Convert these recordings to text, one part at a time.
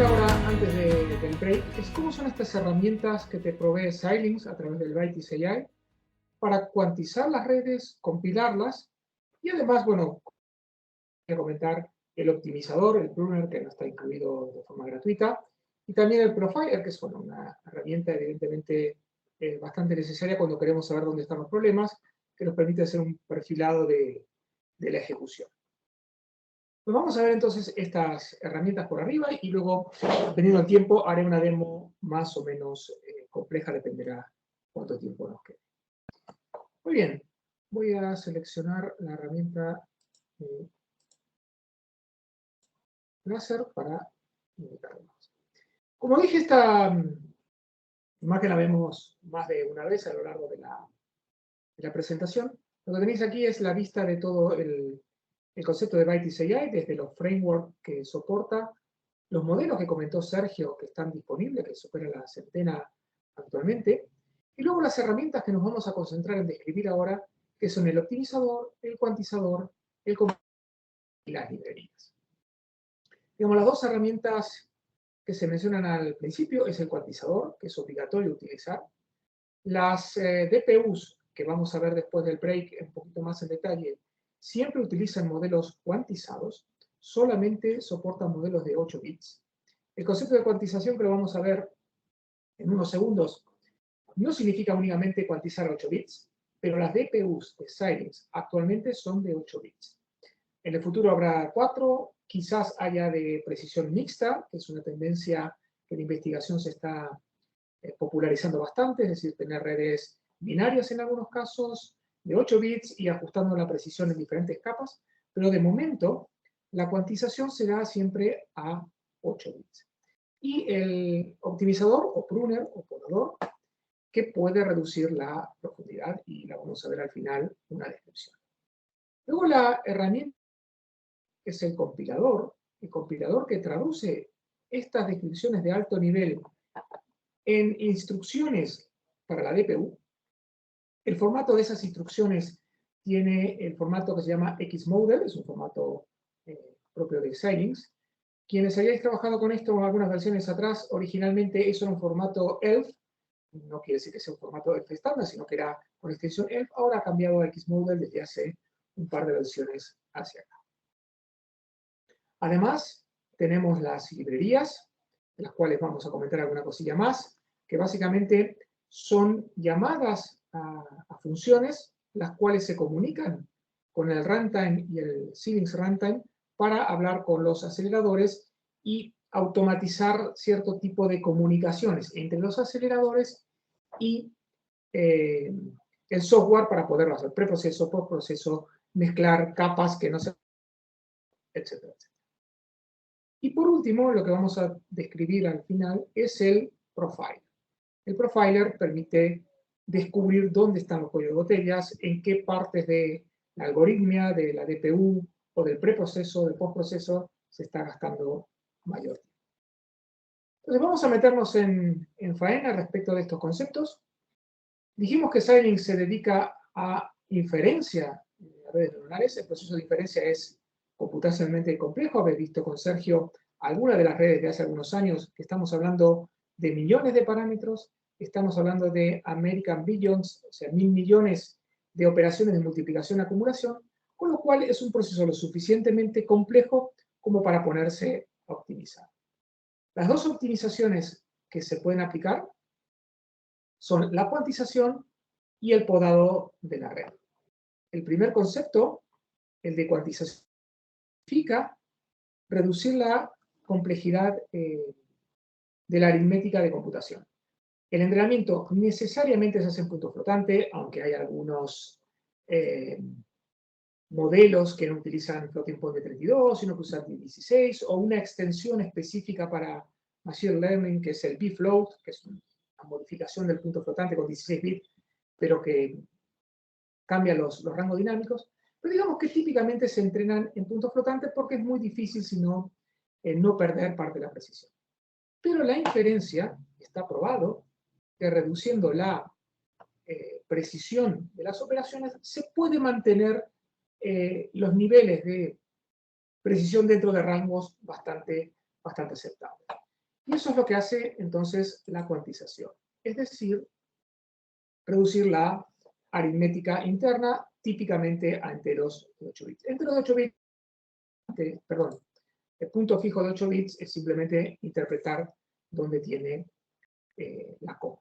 ahora, antes del break, es cómo son estas herramientas que te provee Xilinx a través del Bytes AI para cuantizar las redes, compilarlas y además, bueno, voy a comentar el optimizador, el pruner, que no está incluido de forma gratuita, y también el profiler, que es bueno, una herramienta evidentemente bastante necesaria cuando queremos saber dónde están los problemas, que nos permite hacer un perfilado de la ejecución. Pues vamos a ver entonces estas herramientas por arriba y luego, dependiendo del tiempo, haré una demo más o menos compleja, dependerá cuánto tiempo nos quede. Muy bien, voy a seleccionar la herramienta láser para indicarlo. Como dije, esta imagen la vemos más de una vez a lo largo de la presentación. Lo que tenéis aquí es la vista de todo el concepto de Bytes AI, desde los frameworks que soporta, los modelos que comentó Sergio que están disponibles, que superan la centena actualmente, y luego las herramientas que nos vamos a concentrar en describir ahora, que son el optimizador, el cuantizador, el y las librerías. Digamos, las dos herramientas que se mencionan al principio es el cuantizador, que es obligatorio utilizar. Las DPUs, que vamos a ver después del break un poquito más en detalle, siempre utilizan modelos cuantizados, solamente soportan modelos de 8 bits. El concepto de cuantización, que lo vamos a ver en unos segundos, no significa únicamente cuantizar 8 bits, pero las DPUs de Xilinx actualmente son de 8 bits. En el futuro habrá 4, quizás haya de precisión mixta, que es una tendencia que en investigación se está popularizando bastante, es decir, tener redes binarias en algunos casos, de 8 bits y ajustando la precisión en diferentes capas, pero de momento la cuantización será siempre a 8 bits. Y el optimizador o pruner o podador, que puede reducir la profundidad y la vamos a ver al final una descripción. Luego la herramienta es el compilador que traduce estas descripciones de alto nivel en instrucciones para la DPU. El formato de esas instrucciones tiene el formato que se llama Xmodel, es un formato propio de Xilinx. Quienes hayáis trabajado con esto en algunas versiones atrás, originalmente eso era un formato ELF, no quiere decir que sea un formato ELF estándar, sino que era con extensión ELF, ahora ha cambiado a Xmodel desde hace un par de versiones hacia acá. Además, tenemos las librerías, de las cuales vamos a comentar alguna cosilla más, que básicamente son llamadas a funciones, las cuales se comunican con el runtime y el Xilinx runtime para hablar con los aceleradores y automatizar cierto tipo de comunicaciones entre los aceleradores y el software para poderlo hacer preproceso, postproceso, mezclar capas que no se... etcétera, etcétera. Y por último, lo que vamos a describir al final es el profiler. El profiler permite descubrir dónde están los cuellos de botellas, en qué partes de la algoritmia, de la DPU o del preproceso, del postproceso, se está gastando mayor tiempo. Entonces vamos a meternos en faena respecto de estos conceptos. Dijimos que Xilinx se dedica a inferencia de redes neuronales. El proceso de inferencia es computacionalmente complejo. Habéis visto con Sergio algunas de las redes de hace algunos años que estamos hablando de millones de parámetros, estamos hablando de American Billions, o sea, 1000 millones de operaciones de multiplicación-acumulación, con lo cual es un proceso lo suficientemente complejo como para ponerse a optimizar. Las dos optimizaciones que se pueden aplicar son la cuantización y el podado de la red. El primer concepto, el de cuantización, significa reducir la complejidad de la aritmética de computación. El entrenamiento necesariamente se hace en punto flotante, aunque hay algunos modelos que no utilizan floating point de 32, sino que usan de 16, o una extensión específica para Machine Learning, que es el bfloat, que es una modificación del punto flotante con 16 bits, pero que cambia los rangos dinámicos. Pero digamos que típicamente se entrenan en punto flotante porque es muy difícil, si no, no perder parte de la precisión. Pero la inferencia está probado que reduciendo la precisión de las operaciones se puede mantener los niveles de precisión dentro de rangos bastante aceptables. Y eso es lo que hace entonces la cuantización. Es decir, reducir la aritmética interna típicamente a enteros de 8 bits. Enteros de 8 bits, perdón, el punto fijo de 8 bits es simplemente interpretar dónde tiene la coma.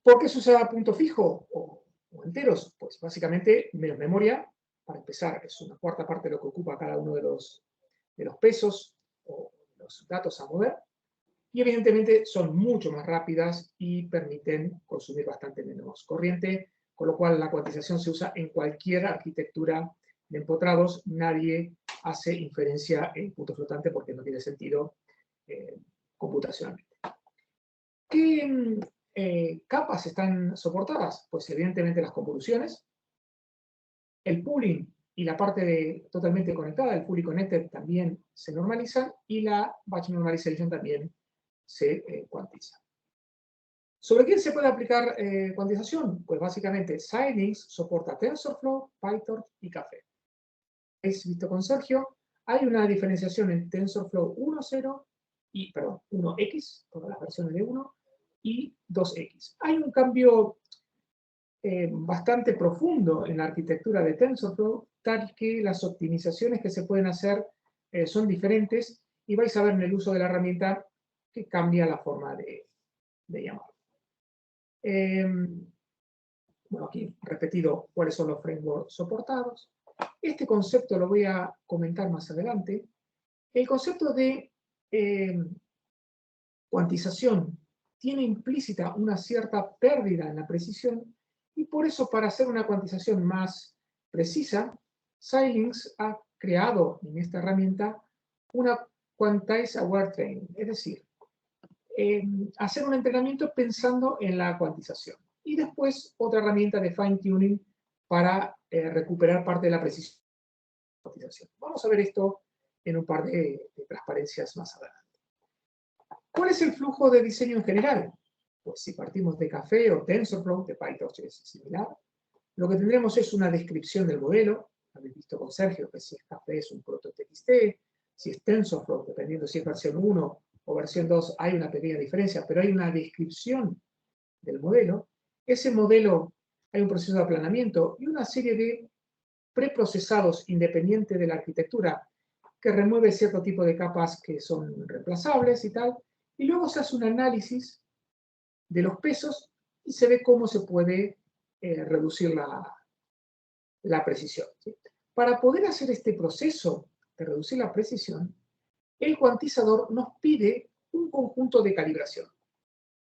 ¿Por qué se usa punto fijo o enteros? Pues básicamente menos memoria, para empezar, es una cuarta parte de lo que ocupa cada uno de los pesos o los datos a mover. Y evidentemente son mucho más rápidas y permiten consumir bastante menos corriente, con lo cual la cuantización se usa en cualquier arquitectura de empotrados. Nadie hace inferencia en punto flotante porque no tiene sentido computacionalmente. ¿Qué capas están soportadas? Pues evidentemente las convoluciones, el pooling y la parte totalmente conectada, el fully connected, también se normalizan, y la batch normalization también se cuantiza. ¿Sobre quién se puede aplicar cuantización? Pues básicamente Xilinx soporta TensorFlow, PyTorch y Café. Es visto con Sergio. Hay una diferenciación en TensorFlow 1.0 y, perdón, 1X, todas las versiones de 1, y 2X. Hay un cambio bastante profundo en la arquitectura de TensorFlow, tal que las optimizaciones que se pueden hacer son diferentes, y vais a ver en el uso de la herramienta que cambia la forma de llamar. Bueno, aquí repetido cuáles son los frameworks soportados. Este concepto lo voy a comentar más adelante. El concepto de cuantización tiene implícita una cierta pérdida en la precisión, y por eso, para hacer una cuantización más precisa, Xilinx ha creado en esta herramienta una Quantize Aware Training, es decir, hacer un entrenamiento pensando en la cuantización. Y después otra herramienta de fine tuning para recuperar parte de la precisión de la cuantización. Vamos a ver esto en un par de transparencias más adelante. ¿Cuál es el flujo de diseño en general? Pues si partimos de Café o TensorFlow, de PyTorch es similar, lo que tendremos es una descripción del modelo. Habéis visto con Sergio que si es Café es un proto.txt, si es TensorFlow, dependiendo si es versión 1 o versión 2, hay una pequeña diferencia, pero hay una descripción del modelo. Ese modelo, hay un proceso de aplanamiento y una serie de preprocesados independientes de la arquitectura que remueve cierto tipo de capas que son reemplazables y tal, y luego se hace un análisis de los pesos y se ve cómo se puede reducir la precisión, ¿sí? Para poder hacer este proceso de reducir la precisión, el cuantizador nos pide un conjunto de calibración.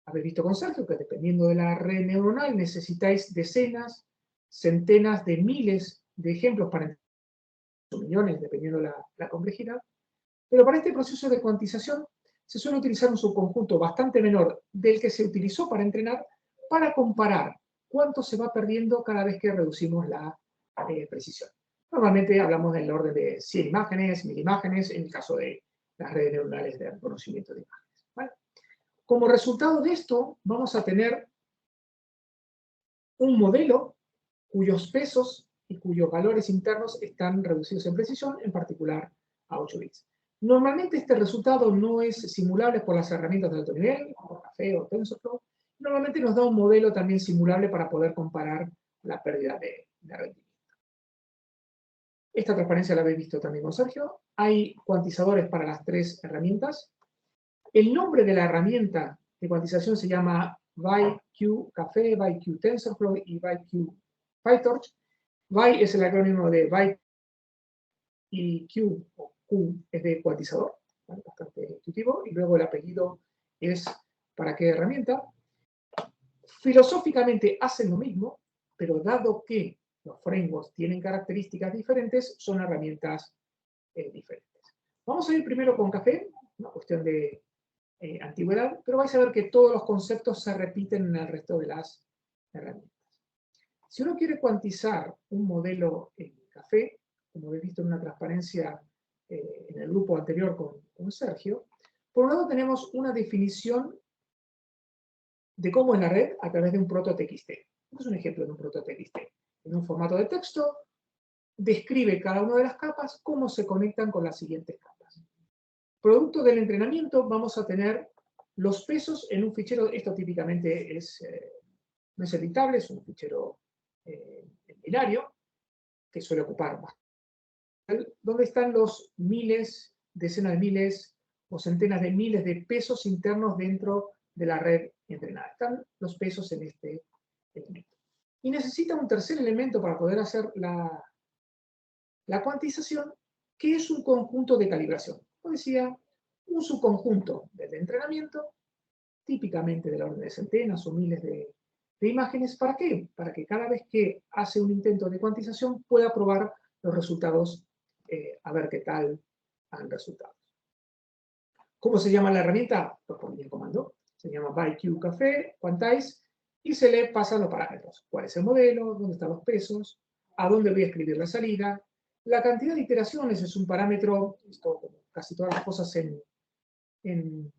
Habéis visto con Sergio que dependiendo de la red neuronal necesitáis decenas, centenas de miles de ejemplos para millones, dependiendo la complejidad. Pero para este proceso de cuantización se suele utilizar un subconjunto bastante menor del que se utilizó para entrenar, para comparar cuánto se va perdiendo cada vez que reducimos la precisión. Normalmente hablamos del orden de 100 imágenes, 1000 imágenes, en el caso de las redes neuronales de reconocimiento de imágenes. ¿Vale? Como resultado de esto, vamos a tener un modelo cuyos pesos y cuyos valores internos están reducidos en precisión, en particular a 8 bits. Normalmente este resultado no es simulable por las herramientas de alto nivel, como Café o TensorFlow. Normalmente nos da un modelo también simulable para poder comparar la pérdida de rendimiento. Esta transparencia la habéis visto también con Sergio. Hay cuantizadores para las tres herramientas. El nombre de la herramienta de cuantización se llama VyQ Café, VyQ TensorFlow y VyQ PyTorch. Vy es el acrónimo de Vy y Q, o Q es de cuantizador, ¿vale? Bastante intuitivo, y luego el apellido es para qué herramienta. Filosóficamente hacen lo mismo, pero dado que los frameworks tienen características diferentes, son herramientas diferentes. Vamos a ir primero con Café, una cuestión de antigüedad, pero vais a ver que todos los conceptos se repiten en el resto de las herramientas. Si uno quiere cuantizar un modelo en Café, como habéis visto en una transparencia en el grupo anterior con Sergio, por un lado tenemos una definición de cómo es la red a través de un proto.txt. Este es un ejemplo de un proto.txt. En un formato de texto, describe cada una de las capas, cómo se conectan con las siguientes capas. Producto del entrenamiento vamos a tener los pesos en un fichero. Esto típicamente no es editable, es un fichero en binario que suele ocupar bastante, donde están los miles, decenas de miles o centenas de miles de pesos internos dentro de la red entrenada. Están los pesos en este elemento. Y necesita un tercer elemento para poder hacer la cuantización, que es un conjunto de calibración. Como decía, un subconjunto del entrenamiento, típicamente de la orden de centenas o miles de imágenes. ¿Para qué? Para que cada vez que hace un intento de cuantización pueda probar los resultados, a ver qué tal han resultado. ¿Cómo se llama la herramienta? Pues por el comando. Se llama byQCafe, quantize, y se le pasan los parámetros. ¿Cuál es el modelo? ¿Dónde están los pesos? ¿A dónde voy a escribir la salida? La cantidad de iteraciones es un parámetro. Esto, como casi todas las cosas en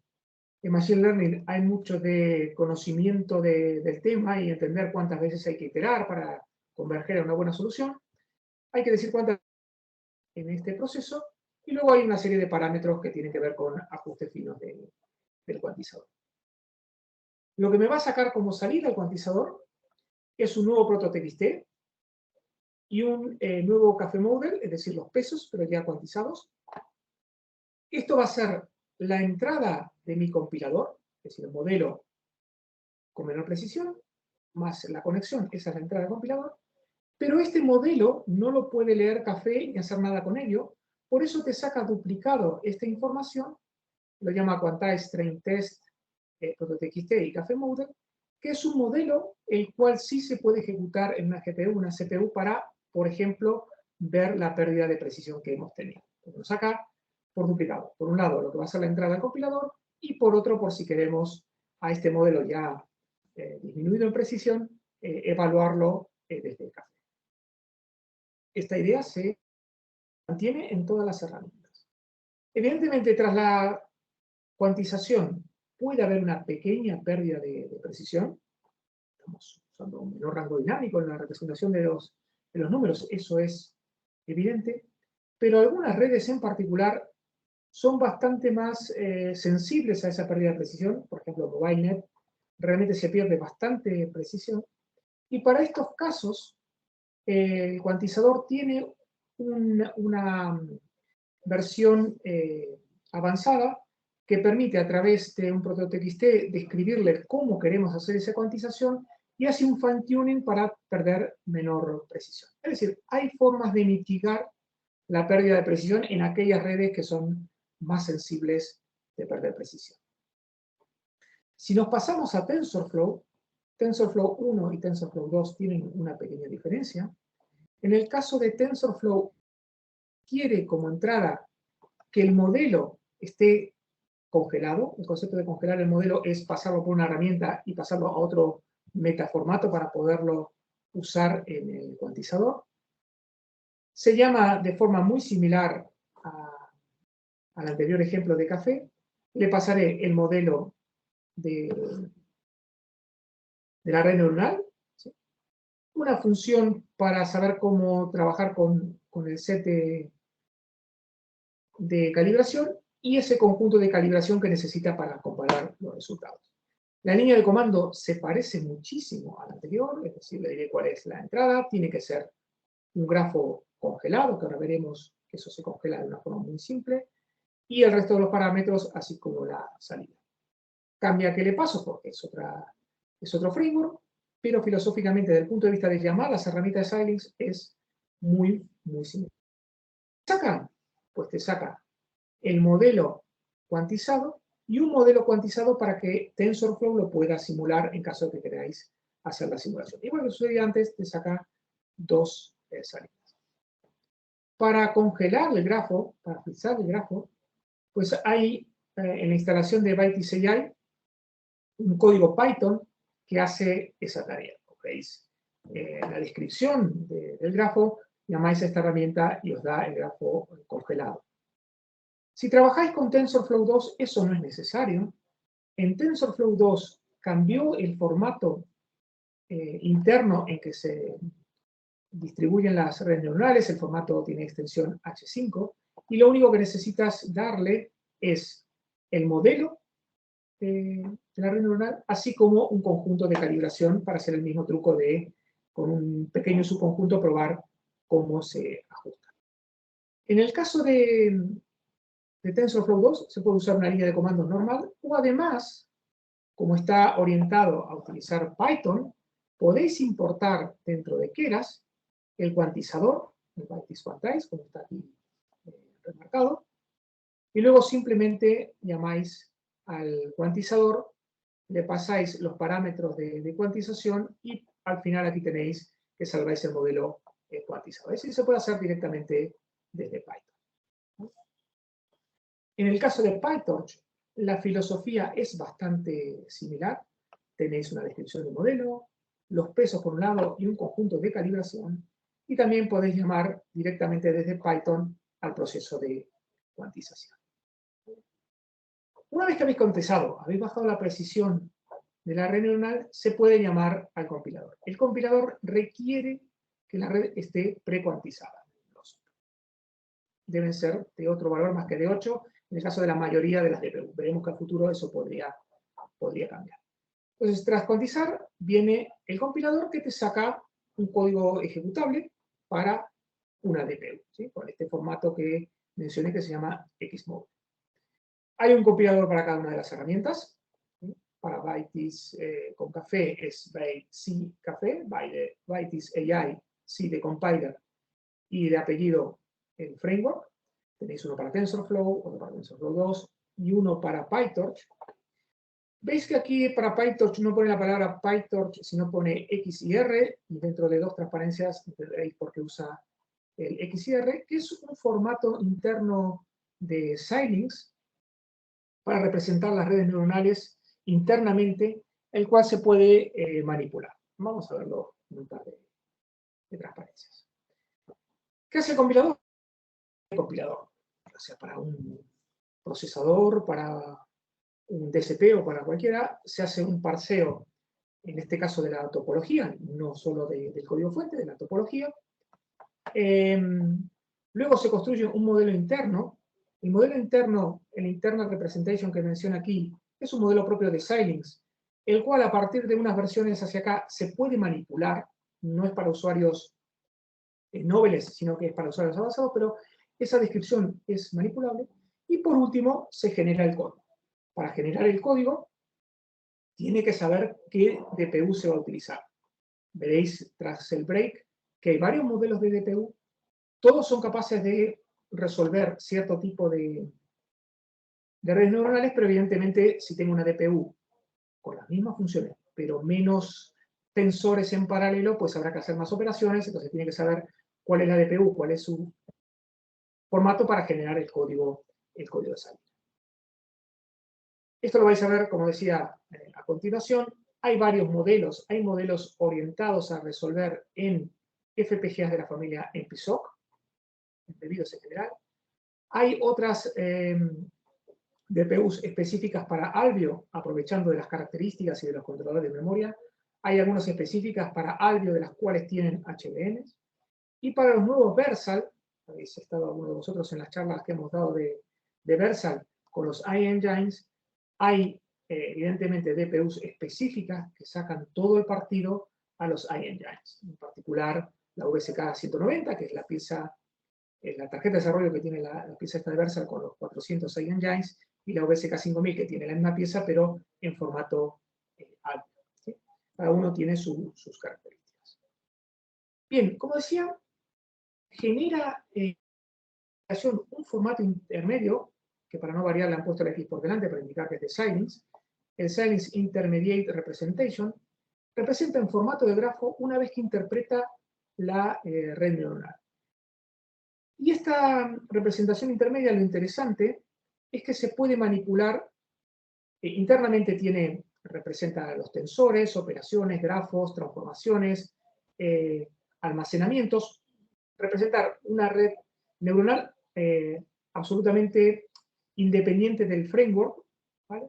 Machine Learning, hay mucho de conocimiento del tema y entender cuántas veces hay que iterar para converger a una buena solución. Hay que decir cuántas en este proceso, y luego hay una serie de parámetros que tienen que ver con ajustes finos del cuantizador. Lo que me va a sacar como salida el cuantizador es un nuevo proto.txt y un nuevo café model, es decir, los pesos, pero ya cuantizados. Esto va a ser la entrada de mi compilador, es decir, el modelo con menor precisión, más la conexión, esa es la entrada del compilador. Pero este modelo no lo puede leer Café ni hacer nada con ello, por eso te saca duplicado esta información, lo llama Quantize Train Test, proto.txt y Café Model, que es un modelo el cual sí se puede ejecutar en una GPU, una CPU, para, por ejemplo, ver la pérdida de precisión que hemos tenido. Lo saca por duplicado. Por un lado, lo que va a ser la entrada al compilador, y por otro, por si queremos a este modelo ya disminuido en precisión, evaluarlo desde el Café. Esta idea se mantiene en todas las herramientas. Evidentemente, tras la cuantización puede haber una pequeña pérdida de precisión. Estamos usando un menor rango dinámico en la representación de los números, eso es evidente, pero algunas redes en particular son bastante más sensibles a esa pérdida de precisión. Por ejemplo, MobileNet realmente se pierde bastante precisión, y para estos casos el cuantizador tiene una versión avanzada que permite, a través de un proto.txt, describirle cómo queremos hacer esa cuantización, y hace un fine-tuning para perder menor precisión. Es decir, hay formas de mitigar la pérdida de precisión en aquellas redes que son más sensibles de perder precisión. Si nos pasamos a TensorFlow, TensorFlow 1 y TensorFlow 2 tienen una pequeña diferencia. En el caso de TensorFlow, quiere como entrada que el modelo esté congelado. El concepto de congelar el modelo es pasarlo por una herramienta y pasarlo a otro metaformato para poderlo usar en el cuantizador. Se llama de forma muy similar al anterior ejemplo de Café. Le pasaré el modelo de la red neuronal, ¿sí? Una función para saber cómo trabajar con el set de calibración, y ese conjunto de calibración que necesita para comparar los resultados. La línea de comando se parece muchísimo a la anterior, es decir, le diré cuál es la entrada. Tiene que ser un grafo congelado, que ahora veremos que eso se congela de una forma muy simple, y el resto de los parámetros, así como la salida. Cambia qué le paso, porque es otro framework, pero filosóficamente, desde el punto de vista de llamar las herramientas de Xilinx, es muy, muy similar. ¿Qué saca? Pues te saca el modelo cuantizado y un modelo cuantizado para que TensorFlow lo pueda simular en caso de que queráis hacer la simulación. Igual que sucedía antes, te saca dos salidas. Para congelar el grafo, para fixar el grafo, pues hay en la instalación de ByteCI un código Python que hace esa tarea. ¿Veis? La descripción del grafo, llamáis a esta herramienta y os da el grafo congelado. Si trabajáis con TensorFlow 2, eso no es necesario. En TensorFlow 2 cambió el formato interno en que se distribuyen las redes neuronales. El formato tiene extensión H5, y lo único que necesitas darle es el modelo de la red neuronal, así como un conjunto de calibración para hacer el mismo truco de, con un pequeño subconjunto, probar cómo se ajusta. En el caso de TensorFlow 2, se puede usar una línea de comandos normal, o además, como está orientado a utilizar Python, podéis importar dentro de Keras el cuantizador, el ByteDisQuantize, como está aquí remarcado, y luego simplemente llamáis al cuantizador, le pasáis los parámetros de cuantización y al final aquí tenéis que salváis el modelo cuantizado. Es decir, se puede hacer directamente desde Python. En el caso de PyTorch, la filosofía es bastante similar. Tenéis una descripción del modelo, los pesos por un lado y un conjunto de calibración, y también podéis llamar directamente desde Python al proceso de cuantización. Una vez que habéis cuantizado, habéis bajado la precisión de la red neuronal, se puede llamar al compilador. El compilador requiere que la red esté precuantizada. Deben ser de otro valor más que de 8, en el caso de la mayoría de las DPU. Veremos que a futuro eso podría cambiar. Entonces, tras cuantizar, viene el compilador que te saca un código ejecutable para una DPU, ¿sí? Con este formato que mencioné que se llama Xmode. Hay un compilador para cada una de las herramientas. ¿Sí? Para Bytes con café es C Café, Bytes AI, C de compiler y de apellido el framework. Tenéis uno para TensorFlow, otro para TensorFlow 2 y uno para PyTorch. Veis que aquí para PyTorch no pone la palabra PyTorch, sino pone XIR, y dentro de dos transparencias veréis por qué usa el XIR, que es un formato interno de Xilinx para representar las redes neuronales internamente, el cual se puede manipular. Vamos a verlo en un par de transparencias. ¿Qué hace el compilador? El compilador, o sea, para un procesador, para un DSP o para cualquiera, se hace un parseo, en este caso de la topología, no solo del código fuente, de la topología. Luego se construye un modelo interno. El modelo interno, el internal representation que menciona aquí, es un modelo propio de Xilinx, el cual a partir de unas versiones hacia acá se puede manipular, no es para usuarios nobles, sino que es para usuarios avanzados, pero esa descripción es manipulable. Y por último, se genera el código. Para generar el código, tiene que saber qué DPU se va a utilizar. Veréis tras el break que hay varios modelos de DPU, todos son capaces de resolver cierto tipo de redes neuronales, pero evidentemente si tengo una DPU con las mismas funciones, pero menos tensores en paralelo, pues habrá que hacer más operaciones, entonces tiene que saber cuál es la DPU, cuál es su formato para generar el código de salida. Esto lo vais a ver, como decía, a continuación. Hay varios modelos. Hay modelos orientados a resolver en FPGAs de la familia MPSOC, embebidos en general. Hay otras DPUs específicas para Alveo, aprovechando de las características y de los controladores de memoria. Hay algunas específicas para Alveo, de las cuales tienen HBMs. Y para los nuevos Versal, habéis estado algunos de vosotros en las charlas que hemos dado de Versal con los iEngines, hay evidentemente DPUs específicas que sacan todo el partido a los iEngines. En particular, la VSK 190, que es la pieza, la tarjeta de desarrollo que tiene la pieza esta de Versal con los 400 iEngines, y la VSK 5000 que tiene la misma pieza, pero en formato alto. ¿Sí? Cada uno tiene sus características. Bien, como decía, genera un formato intermedio, que para no variar le han puesto la X por delante para indicar que es de Xilinx. El Xilinx Intermediate Representation representa en formato de grafo una vez que interpreta la red neuronal. Y esta representación intermedia, lo interesante es que se puede manipular, internamente representa los tensores, operaciones, grafos, transformaciones, almacenamientos, representar una red neuronal absolutamente independiente del framework, ¿vale?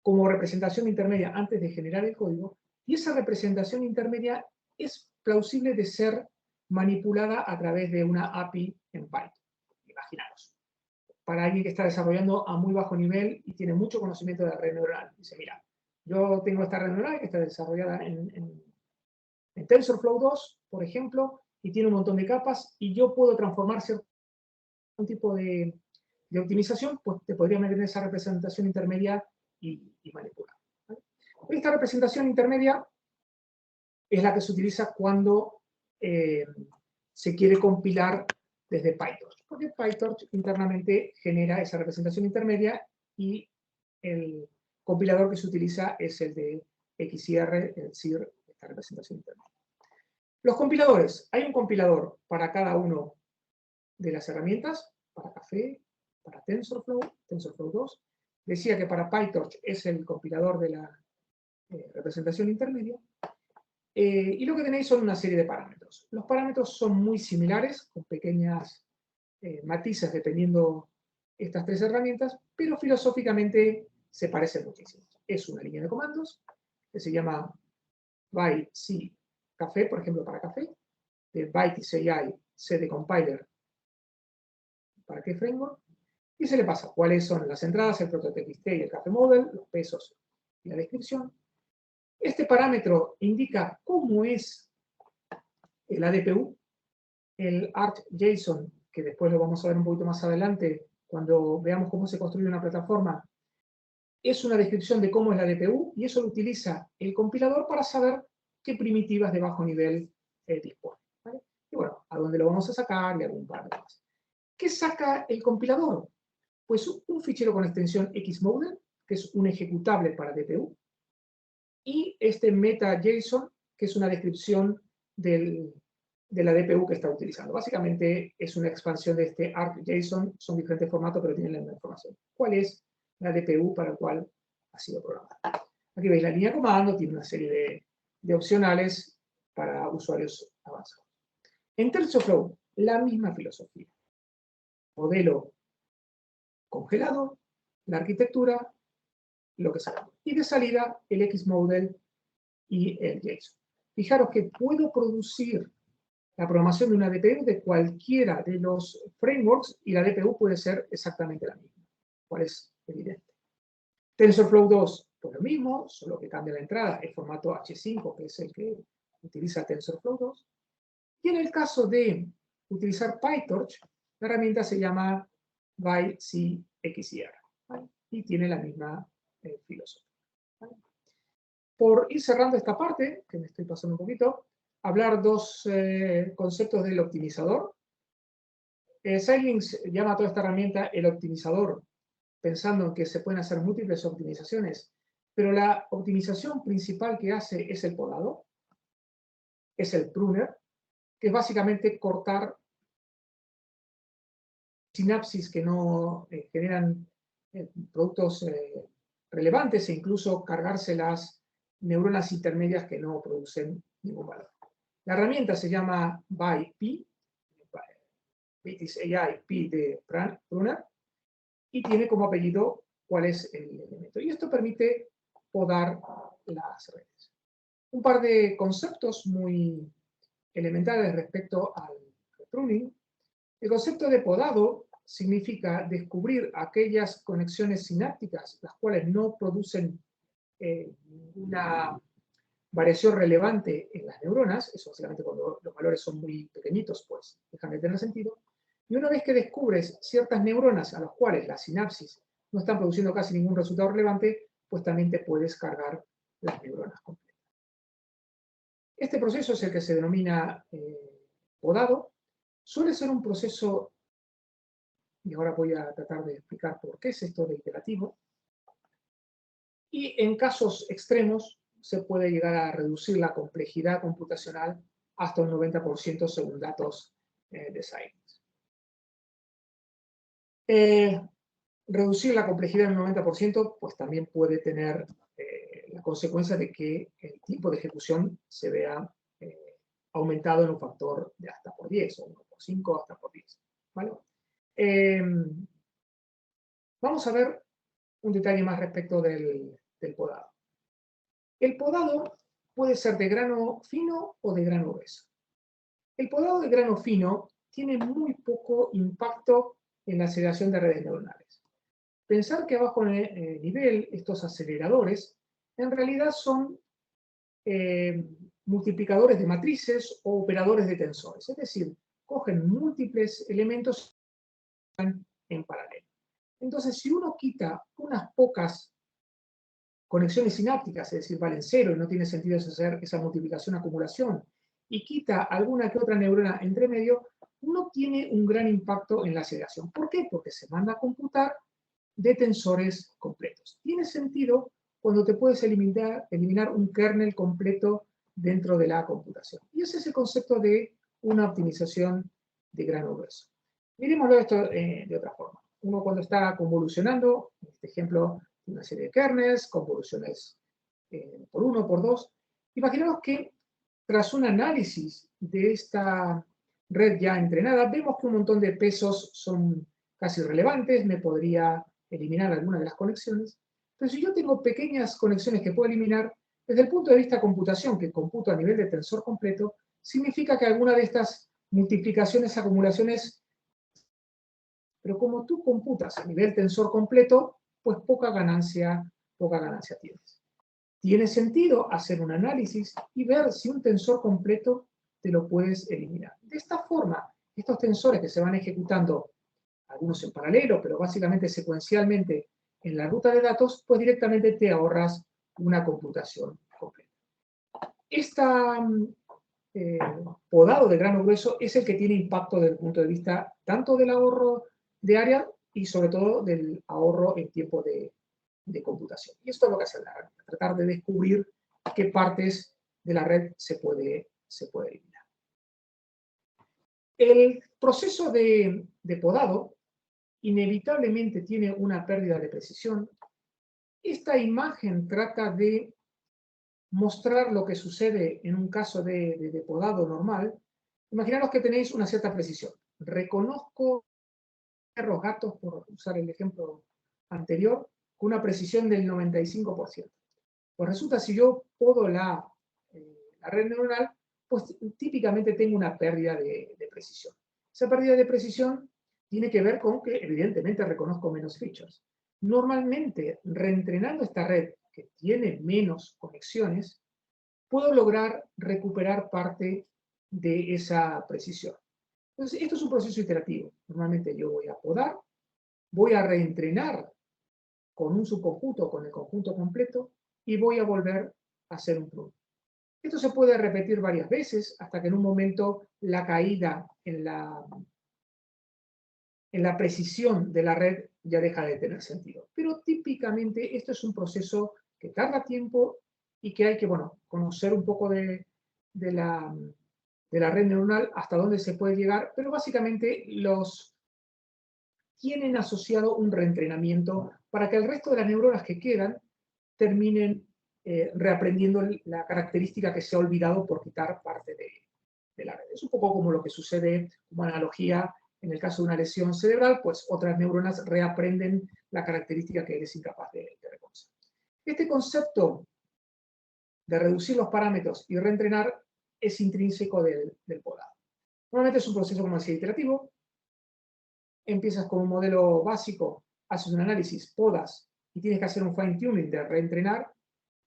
Como representación intermedia antes de generar el código, y esa representación intermedia es plausible de ser manipulada a través de una API en Python. Imaginaros. para alguien que está desarrollando a muy bajo nivel y tiene mucho conocimiento de red neuronal. Dice, mira, yo tengo esta red neuronal que está desarrollada en TensorFlow 2, por ejemplo, y tiene un montón de capas, y yo puedo transformar cierto tipo de optimización, pues te podría meter en esa representación intermedia y manipular. ¿Vale? Esta representación intermedia es la que se utiliza cuando se quiere compilar desde PyTorch, porque PyTorch internamente genera esa representación intermedia y el compilador que se utiliza es el de XCR, el CIR, esta representación intermedia. Los compiladores. Hay un compilador para cada uno de las herramientas, para Café, para TensorFlow, TensorFlow 2. Decía que para PyTorch es el compilador de la representación intermedia. Y lo que tenéis son una serie de parámetros. Los parámetros son muy similares, con pequeñas matices dependiendo estas tres herramientas, pero filosóficamente se parecen muchísimo. Es una línea de comandos que se llama by C Café, por ejemplo, para Café, de byte.ci, C de compiler, para qué framework, y se le pasa cuáles son las entradas, el proto.txt y el Café Model, los pesos y la descripción. Este parámetro indica cómo es el ADPU, el ArcJSON, que después lo vamos a ver un poquito más adelante cuando veamos cómo se construye una plataforma, es una descripción de cómo es la ADPU y eso lo utiliza el compilador para saber qué primitivas de bajo nivel dispone. ¿Vale? Y bueno, a dónde lo vamos a sacar y algún par de más. ¿Qué saca el compilador? Pues un fichero con extensión Xmodel, que es un ejecutable para DPU, y este meta.json, que es una descripción de la DPU que está utilizando. Básicamente es una expansión de este ArcJSON, son diferentes formatos, pero tienen la misma información. ¿Cuál es la DPU para la cual ha sido programada? Aquí veis la línea de comando, tiene una serie de opcionales para usuarios avanzados. En TensorFlow, la misma filosofía. Modelo congelado, la arquitectura, lo que sea. Y de salida, el Xmodel y el JSON. Fijaros que puedo producir la programación de una DPU de cualquiera de los frameworks y la DPU puede ser exactamente la misma, cual es evidente. TensorFlow 2, pues lo mismo, solo que cambia la entrada, el formato H5, que es el que utiliza TensorFlow 2. Y en el caso de utilizar PyTorch, la herramienta se llama byCXCR, ¿vale? Y tiene la misma filosofía. ¿Vale? Por ir cerrando esta parte, que me estoy pasando un poquito, hablar dos conceptos del optimizador. Xilinx llama a toda esta herramienta el optimizador, pensando en que se pueden hacer múltiples optimizaciones, pero la optimización principal que hace es el podado, es el pruner, que es básicamente cortar sinapsis que no generan productos relevantes e incluso cargarse las neuronas intermedias que no producen ningún valor. La herramienta se llama ByP, BTSAI P de Pruner, y tiene como apellido cuál es el elemento. Y esto permite podar las redes. Un par de conceptos muy elementales respecto al pruning. El concepto de podado significa descubrir aquellas conexiones sinápticas las cuales no producen una variación relevante en las neuronas, eso básicamente cuando los valores son muy pequeñitos, pues dejan de tener sentido. Y una vez que descubres ciertas neuronas a las cuales la sinapsis no están produciendo casi ningún resultado relevante, pues también te puedes cargar las neuronas completas. Este proceso es el que se denomina podado. Suele ser un proceso, y ahora voy a tratar de explicar por qué es esto de iterativo, y en casos extremos se puede llegar a reducir la complejidad computacional hasta un 90% según datos de Xilinx. Reducir la complejidad en un 90% pues también puede tener la consecuencia de que el tiempo de ejecución se vea aumentado en un factor de hasta por 10 o 1 por 5 hasta por 10. ¿Vale? Vamos a ver un detalle más respecto del podado. El podado puede ser de grano fino o de grano grueso. El podado de grano fino tiene muy poco impacto en la aceleración de redes neuronales. Pensar que a bajo nivel estos aceleradores en realidad son multiplicadores de matrices o operadores de tensores, es decir, cogen múltiples elementos en paralelo. Entonces, si uno quita unas pocas conexiones sinápticas, es decir, valen cero y no tiene sentido hacer esa multiplicación-acumulación, y quita alguna que otra neurona entre medio, no tiene un gran impacto en la aceleración. ¿Por qué? Porque se manda a computar de tensores completos. Tiene sentido cuando te puedes eliminar un kernel completo dentro de la computación. Y ese es el concepto de una optimización de grano grueso. Miremoslo esto de otra forma. Uno cuando está convolucionando, en este ejemplo, una serie de kernels, convoluciones por 1, por 2, imaginemos que tras un análisis de esta red ya entrenada, vemos que un montón de pesos son casi irrelevantes, me podría eliminar alguna de las conexiones, pero si yo tengo pequeñas conexiones que puedo eliminar, desde el punto de vista de computación, que computo a nivel de tensor completo, significa que alguna de estas multiplicaciones, acumulaciones, pero como tú computas a nivel tensor completo, pues poca ganancia tienes. Tiene sentido hacer un análisis y ver si un tensor completo te lo puedes eliminar. De esta forma, estos tensores que se van ejecutando, algunos en paralelo, pero básicamente secuencialmente en la ruta de datos, pues directamente te ahorras una computación completa. Este podado de grano grueso es el que tiene impacto desde el punto de vista tanto del ahorro de área y sobre todo del ahorro en tiempo de computación. Y esto es lo que hace la red, tratar de descubrir qué partes de la red se puede eliminar. El proceso de podado inevitablemente tiene una pérdida de precisión. Esta imagen trata de mostrar lo que sucede en un caso de podado normal. Imaginaros que tenéis una cierta precisión. Reconozco perros, gatos, por usar el ejemplo anterior, con una precisión del 95%. Pues resulta, si yo podo la red neuronal, pues típicamente tengo una pérdida de precisión. Esa pérdida de precisión tiene que ver con que, evidentemente, reconozco menos features. Normalmente, reentrenando esta red, que tiene menos conexiones, puedo lograr recuperar parte de esa precisión. Entonces, esto es un proceso iterativo. Normalmente yo voy a podar, voy a reentrenar con un subconjunto, con el conjunto completo, y voy a volver a hacer un prune. Esto se puede repetir varias veces hasta que en un momento la caída en la precisión de la red ya deja de tener sentido. Pero típicamente esto es un proceso que tarda tiempo y que hay que, conocer un poco de la red neuronal, hasta dónde se puede llegar, pero básicamente tienen asociado un reentrenamiento para que el resto de las neuronas que quedan terminen reaprendiendo la característica que se ha olvidado por quitar parte de la red. Es un poco como lo que sucede como analogía en el caso de una lesión cerebral, pues otras neuronas reaprenden la característica que eres incapaz de reconocer. Este concepto de reducir los parámetros y reentrenar es intrínseco del podado. Normalmente es un proceso, como decía, iterativo. Empiezas con un modelo básico, haces un análisis, podas y tienes que hacer un fine tuning de reentrenar,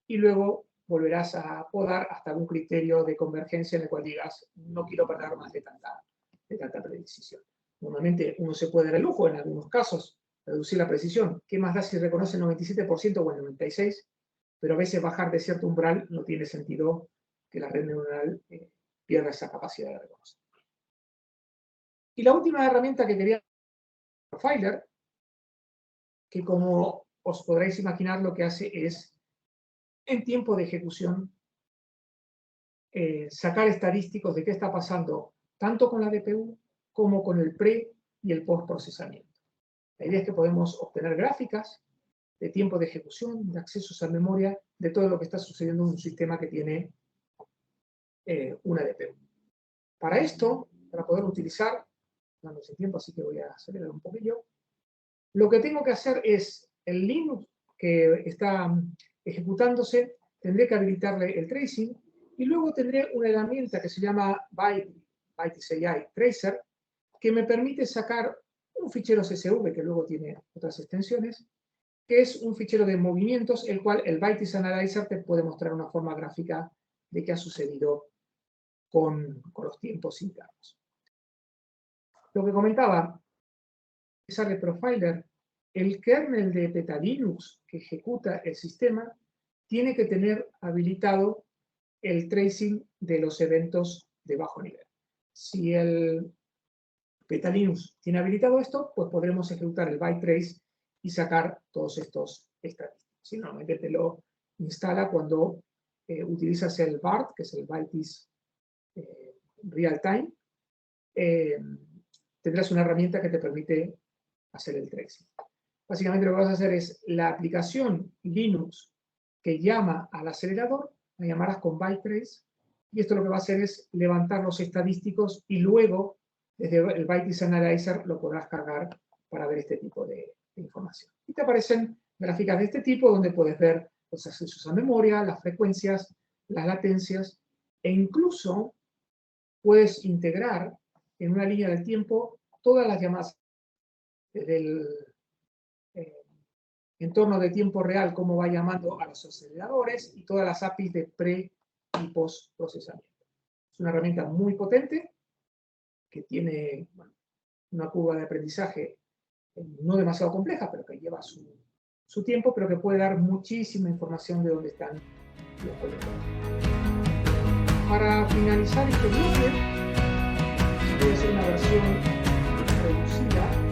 y luego volverás a podar hasta algún criterio de convergencia en el cual digas, no quiero perder más de tanta precisión. Normalmente uno se puede dar el lujo, en algunos casos, reducir la precisión. ¿Qué más da si reconoce el 97% o el 96%? Pero a veces bajar de cierto umbral no tiene sentido que la red neuronal pierda esa capacidad de reconocer. Y la última herramienta que quería, Profiler, que como os podréis imaginar lo que hace es, en tiempo de ejecución, sacar estadísticos de qué está pasando tanto con la DPU como con el pre y el post procesamiento. La idea es que podemos obtener gráficas de tiempo de ejecución, de accesos a memoria, de todo lo que está sucediendo en un sistema que tiene una DPU. Para esto, para poder utilizar, dándose tiempo, así que voy a acelerar un poquillo, lo que tengo que hacer es el Linux que está ejecutándose, tendré que habilitarle el tracing, y luego tendré una herramienta que se llama Bytes AI Tracer, que me permite sacar un fichero CSV que luego tiene otras extensiones, que es un fichero de movimientos, el cual el Bytes Analyzer te puede mostrar una forma gráfica de qué ha sucedido con los tiempos internos. Lo que comentaba esa Reprofiler, el kernel de PetaLinux que ejecuta el sistema tiene que tener habilitado el tracing de los eventos de bajo nivel. Si el PetaLinux tiene habilitado esto, pues podremos ejecutar el byte trace y sacar todos estos estadísticos. Si normalmente te lo instala cuando utilizas el BART, que es el Bytes Real Time, tendrás una herramienta que te permite hacer el tracing. Básicamente lo que vas a hacer es la aplicación Linux que llama al acelerador, la llamarás con byte trace, y esto lo que va a hacer es levantar los estadísticos y luego desde el Bytes Analyzer lo podrás cargar para ver este tipo de información. Y te aparecen gráficas de este tipo donde puedes ver los accesos a memoria, las frecuencias, las latencias, e incluso puedes integrar en una línea del tiempo todas las llamadas del entorno de tiempo real, cómo va llamando a los aceleradores y todas las APIs de pre y post procesamiento. Es una herramienta muy potente que tiene una curva de aprendizaje no demasiado compleja, pero que lleva su tiempo, pero que puede dar muchísima información de dónde están los conectores. Para finalizar este bloque, voy a hacer una versión reducida